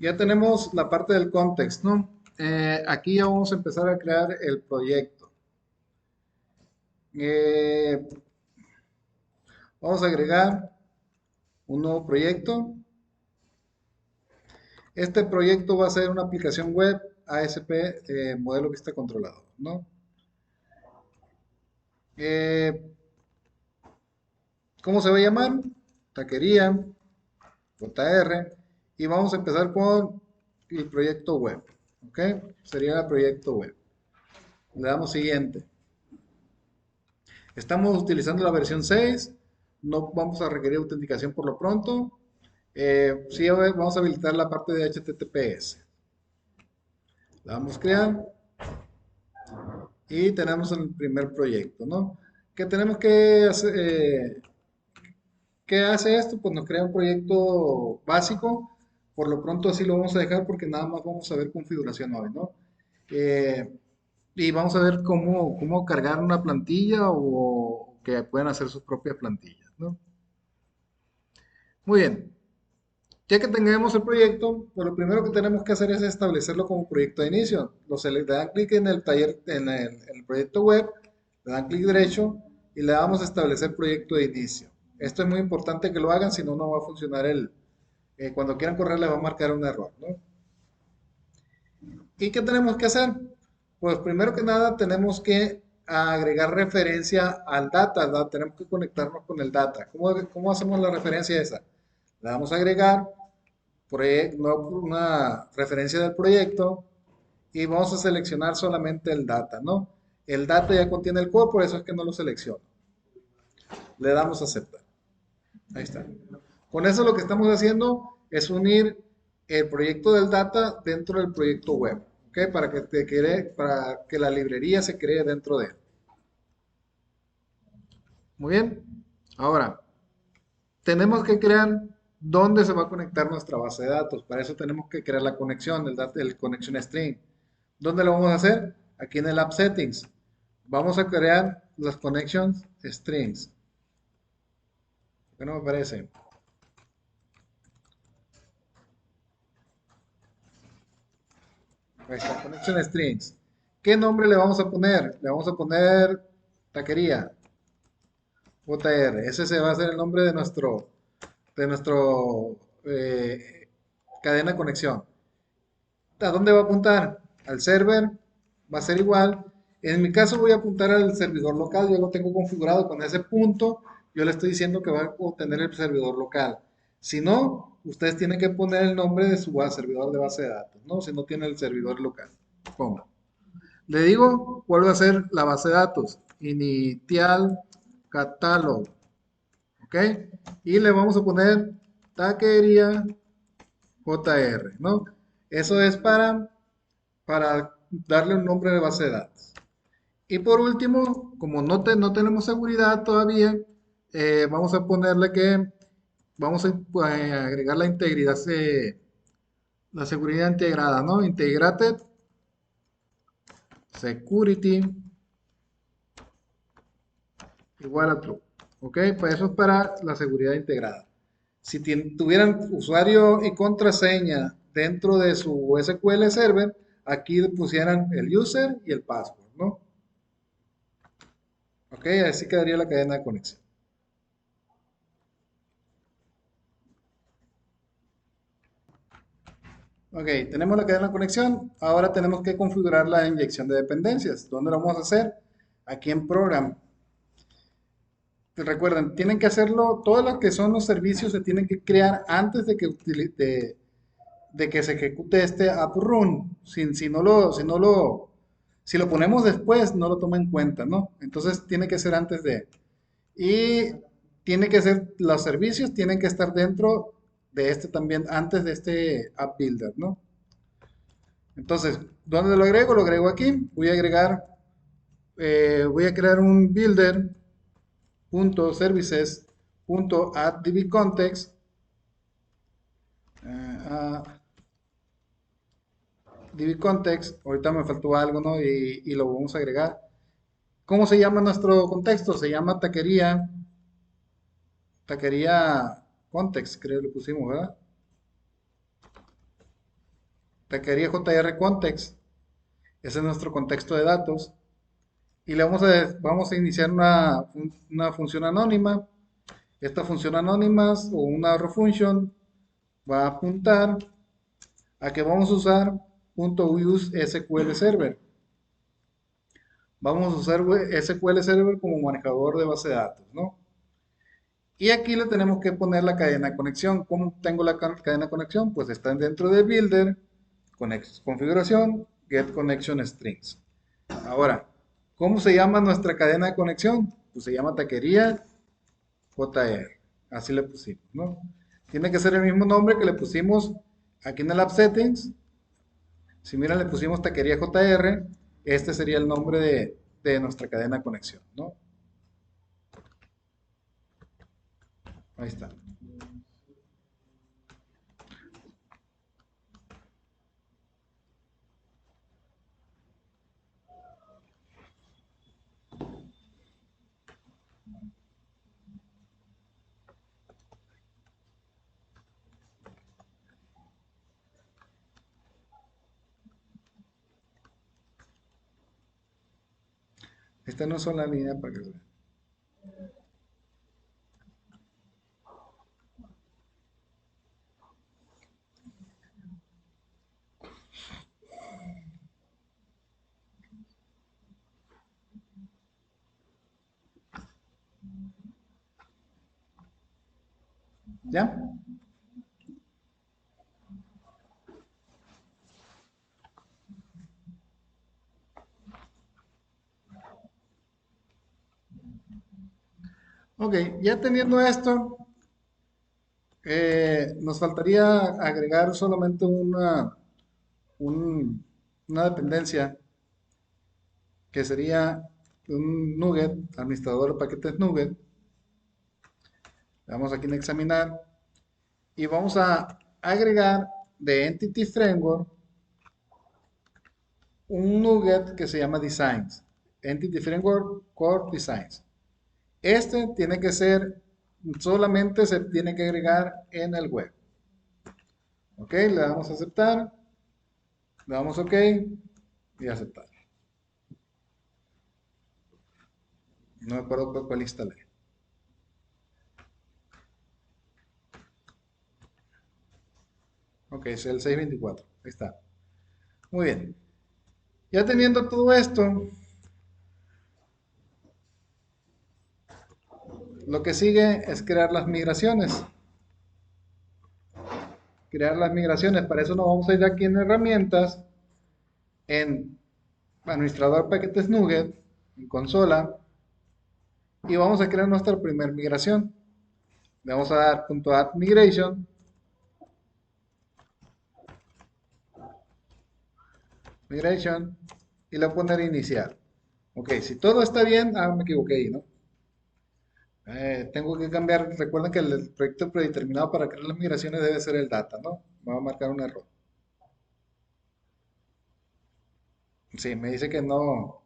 Ya tenemos la parte del context, ¿no? Aquí ya vamos a empezar a crear el proyecto. Eh, Vamos a agregar un nuevo proyecto. Este proyecto va a ser una aplicación web ASP modelo vista controlador, ¿no? Eh, ¿Cómo se va a llamar? Taquería, JR. Y vamos a empezar con el proyecto web. ¿Ok? Sería el proyecto web. Le damos siguiente. Estamos utilizando la versión 6. No vamos a requerir autenticación por lo pronto. Sí, vamos a habilitar la parte de HTTPS. La vamos a crear. Y tenemos el primer proyecto, ¿no? ¿Qué tenemos que hacer? ¿Qué hace esto? Pues nos crea un proyecto básico. Por lo pronto así lo vamos a dejar porque nada más vamos a ver configuración hoy, ¿no? Eh, y vamos a ver cómo cargar una plantilla o que puedan hacer sus propias plantillas, ¿no? Muy bien. Ya que tengamos el proyecto, pues lo primero que tenemos que hacer es establecerlo como proyecto de inicio. Le dan clic en el taller, en el proyecto web, le dan clic derecho y le damos a establecer proyecto de inicio. Esto es muy importante que lo hagan, si no, no va a funcionar cuando quieran correr le va a marcar un error, ¿no? ¿Y qué tenemos que hacer? Pues primero que nada tenemos que agregar referencia al data, ¿verdad? Tenemos que conectarnos con el data. ¿Cómo hacemos la referencia esa? Le damos a agregar una referencia del proyecto y vamos a seleccionar solamente el data, ¿no? El data ya contiene el code, por eso es que no lo selecciono. Le damos a aceptar. Ahí está. Con eso lo que estamos haciendo es unir el proyecto del data dentro del proyecto web, ¿ok? Para que la librería se cree dentro de él. Muy bien. Ahora, tenemos que crear dónde se va a conectar nuestra base de datos. Para eso tenemos que crear la conexión, el connection string. ¿Dónde lo vamos a hacer? Aquí en el app settings. Vamos a crear las connections strings. ¿Qué no me parece? Ahí está, connection strings. ¿Qué nombre le vamos a poner? Le vamos a poner taquería, JR. Ese se va a ser el nombre de nuestro cadena de conexión. ¿A dónde va a apuntar? Al server, va a ser igual. En mi caso voy a apuntar al servidor local, yo lo tengo configurado con ese punto, yo le estoy diciendo que va a obtener el servidor local. Si no, ustedes tienen que poner el nombre de su servidor de base de datos, ¿no? Si no tiene el servidor local. Pongo. Le digo cuál va a ser la base de datos. Initial catalog. ¿Ok? Y le vamos a poner taquería JR, ¿no? Eso es para darle un nombre de base de datos. Y por último, como no tenemos seguridad todavía, vamos a ponerle que vamos a agregar la integridad, la seguridad integrada, ¿no? Integrated Security igual a true. ¿Ok? Pues eso es para la seguridad integrada. Si tuvieran usuario y contraseña dentro de su SQL Server, aquí pusieran el user y el password, ¿no? Ok, así quedaría la cadena de conexión. Ok, tenemos la cadena de conexión. Ahora tenemos que configurar la inyección de dependencias. ¿Dónde lo vamos a hacer? Aquí en Program. Recuerden, tienen que hacerlo, todos los que son los servicios se tienen que crear antes de que se ejecute este app run. Si lo ponemos después, no lo toma en cuenta, ¿no? Entonces tiene que ser antes de. Y tiene que ser, los servicios tienen que estar dentro de este también, antes de este app builder, ¿no? Entonces, ¿dónde lo agrego? Lo agrego aquí. Voy a crear un builder.services.addDbContext. DBContext, ahorita me faltó algo, ¿no? Y lo vamos a agregar. ¿Cómo se llama nuestro contexto? Se llama taquería context, creo que lo pusimos, ¿verdad? taquería JR Context. Ese es nuestro contexto de datos. Y le vamos a iniciar una función anónima. Esta función anónima o una arrow function va a apuntar a que vamos a usar .use SQL Server. Vamos a usar SQL Server como manejador de base de datos, ¿no? Y aquí le tenemos que poner la cadena de conexión. ¿Cómo tengo la cadena de conexión? Pues está dentro de Builder, configuración, Get Connection Strings. Ahora, ¿cómo se llama nuestra cadena de conexión? Pues se llama taquería JR. Así le pusimos, ¿no? Tiene que ser el mismo nombre que le pusimos aquí en el App Settings. Si miran, le pusimos taquería JR. Este sería el nombre de nuestra cadena de conexión, ¿no? Ahí está. Esta no es una línea para que lo vean. ¿Ya? Ok, ya teniendo esto, nos faltaría agregar solamente un- una dependencia que sería un nugget, administrador de paquetes nugget. Le damos aquí en examinar y vamos a agregar de Entity Framework un nugget que se llama Designs. Entity Framework Core Designs. Este tiene que ser, solamente se tiene que agregar en el web. Ok, le damos a aceptar, le damos OK y aceptar. No me acuerdo cuál instalé. Ok, es el 624. Ahí está. Muy bien. Ya teniendo todo esto, lo que sigue es crear las migraciones. Crear las migraciones. Para eso nos vamos a ir aquí en herramientas, en administrador paquetes NuGet, en consola, y vamos a crear nuestra primera migración. Le vamos a dar .add migration, migration, y le voy a poner iniciar. Ok, si todo está bien, me equivoqué ahí, ¿no? Tengo que cambiar, recuerden que el proyecto predeterminado para crear las migraciones debe ser el data, ¿no? Me va a marcar un error. Sí, me dice que no,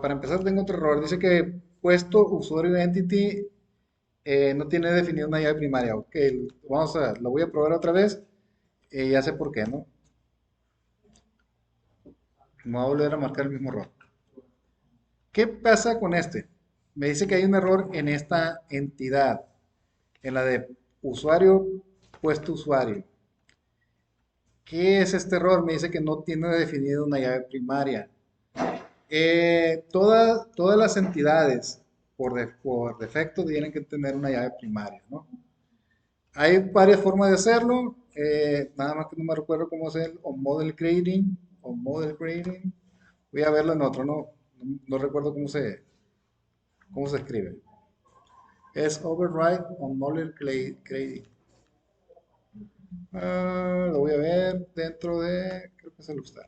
para empezar tengo otro error, dice que puesto usuario entity no tiene definido una llave primaria. Ok, lo voy a probar otra vez, ya sé por qué, ¿no? Me voy a volver a marcar el mismo error. ¿Qué pasa con este? Me dice que hay un error en esta entidad, en la de usuario puesto usuario. ¿Qué es este error? Me dice que no tiene definida una llave primaria. Todas las entidades por defecto tienen que tener una llave primaria, ¿no? Hay varias formas de hacerlo, nada más que no me recuerdo cómo es el o model creating. Voy a verlo en otro, no recuerdo cómo se escribe. Es override on model creating. Lo voy a ver dentro de, creo que es el usar.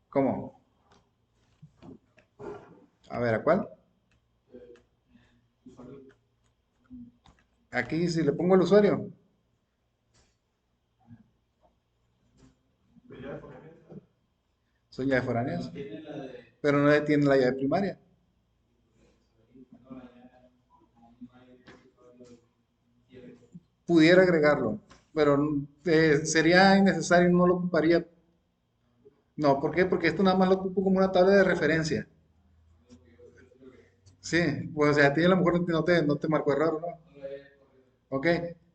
¿Cómo? A ver, ¿a cuál? Aquí si le pongo el usuario. Son llaves foráneas. Pero no tiene la llave primaria. Pudiera agregarlo, pero sería innecesario, no lo ocuparía. No, ¿por qué? Porque esto nada más lo ocupo como una tabla de referencia. Sí, pues, o sea, a ti a lo mejor no te marcó error, ¿no? Ok,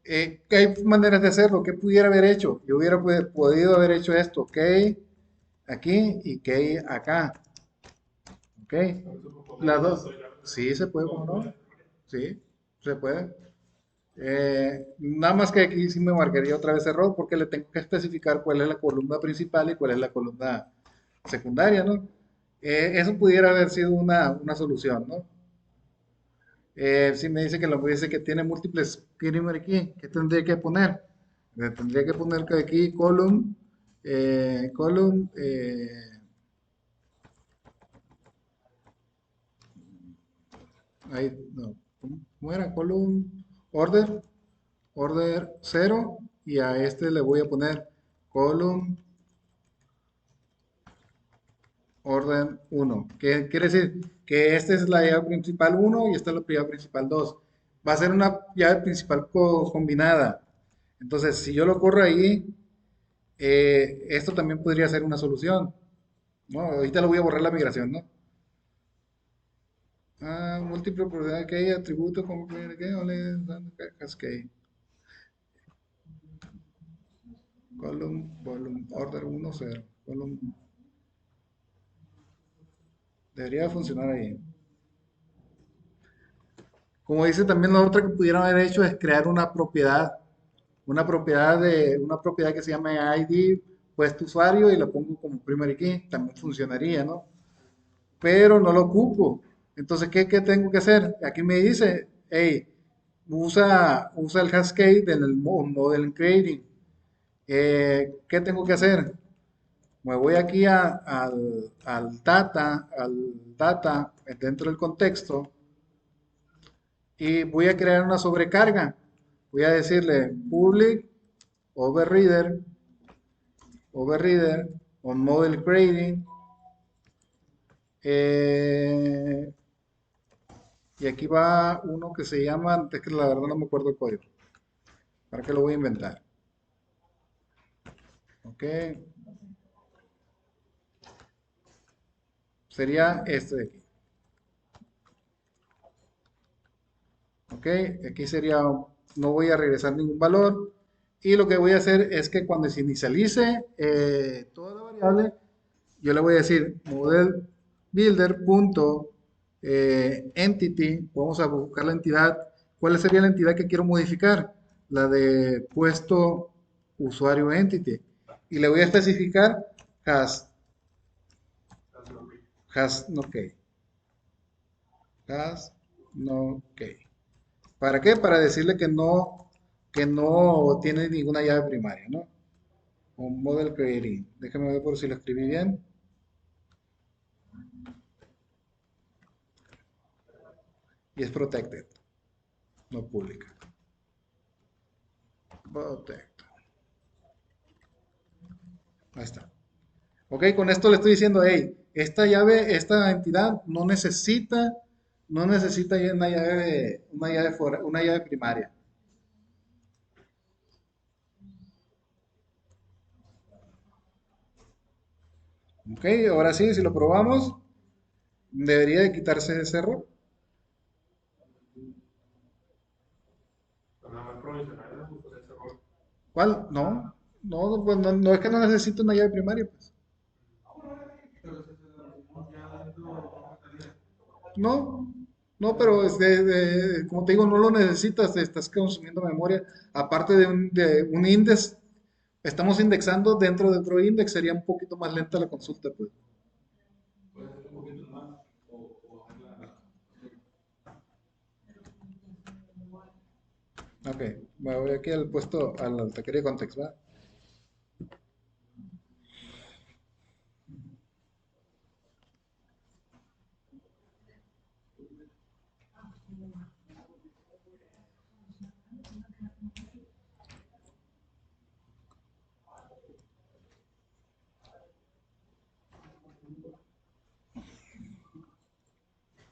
¿qué hay maneras de hacerlo? ¿Qué pudiera haber hecho? Yo hubiera podido haber hecho esto, ok, aquí y ok, acá, ok. Las dos, sí se puede, ¿cómo no? Sí, se puede. Nada más que aquí sí me marcaría otra vez error porque le tengo que especificar cuál es la columna principal y cuál es la columna secundaria, ¿no? Eso pudiera haber sido una solución, ¿no? Si me dice que lo dice que tiene múltiples primary key, ¿qué tendría que poner? Le tendría que poner que aquí column, ahí, no, ¿cómo era? Column, order 0 y a este le voy a poner column orden uno. ¿Qué quiere decir? Que esta es la llave principal uno y esta es la llave principal 2. Va a ser una llave principal combinada. Entonces, si yo lo corro ahí, esto también podría ser una solución, ¿no? Ahorita lo voy a borrar la migración, ¿no? Múltiple propiedad que hay, atributo, como que, cascade, column, volume, order uno 0, column, debería funcionar ahí. Como dice también la otra que pudieran haber hecho es crear una propiedad que se llama ID, puesto usuario y la pongo como primary key, también funcionaría, ¿no? Pero no lo ocupo. Entonces, ¿qué tengo que hacer? Aquí me dice, hey, usa el Cascade en el Model Creating. ¿Qué tengo que hacer? Me voy aquí al data dentro del contexto y voy a crear una sobrecarga. Voy a decirle public overreader on model creating. eh, y aquí va uno que se llama, es que la verdad no me acuerdo el código. ¿Para qué lo voy a inventar? Ok, sería este de aquí. Ok, aquí sería, no voy a regresar ningún valor. Y lo que voy a hacer es que cuando se inicialice toda la variable, yo le voy a decir model builder.entity. Vamos a buscar la entidad. ¿Cuál sería la entidad que quiero modificar? La de puesto usuario entity. Y le voy a especificar has, no key. Has no key. ¿Para qué? Para decirle que no tiene ninguna llave primaria, ¿no? O model creating. Déjame ver por si lo escribí bien. Y es protected, no pública. Protect. Ahí está. Ok, con esto le estoy diciendo, hey, esta entidad no necesita ya una llave primaria. Ok, ahora sí, si lo probamos, debería de quitarse ese error. ¿Cuál? No, no, pues no es que no necesite una llave primaria, pues. No, no, pero como te digo, no lo necesitas, estás consumiendo memoria. Aparte de un index, estamos indexando dentro de otro index, sería un poquito más lenta la consulta, pues. Ok, me voy aquí al puesto, a la taquería context, ¿va?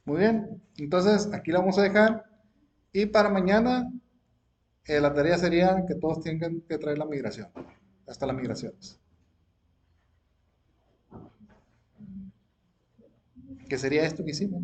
Muy bien, entonces aquí la vamos a dejar y para mañana La tarea sería que todos tengan que traer la migración, hasta las migraciones. Que sería esto que hicimos.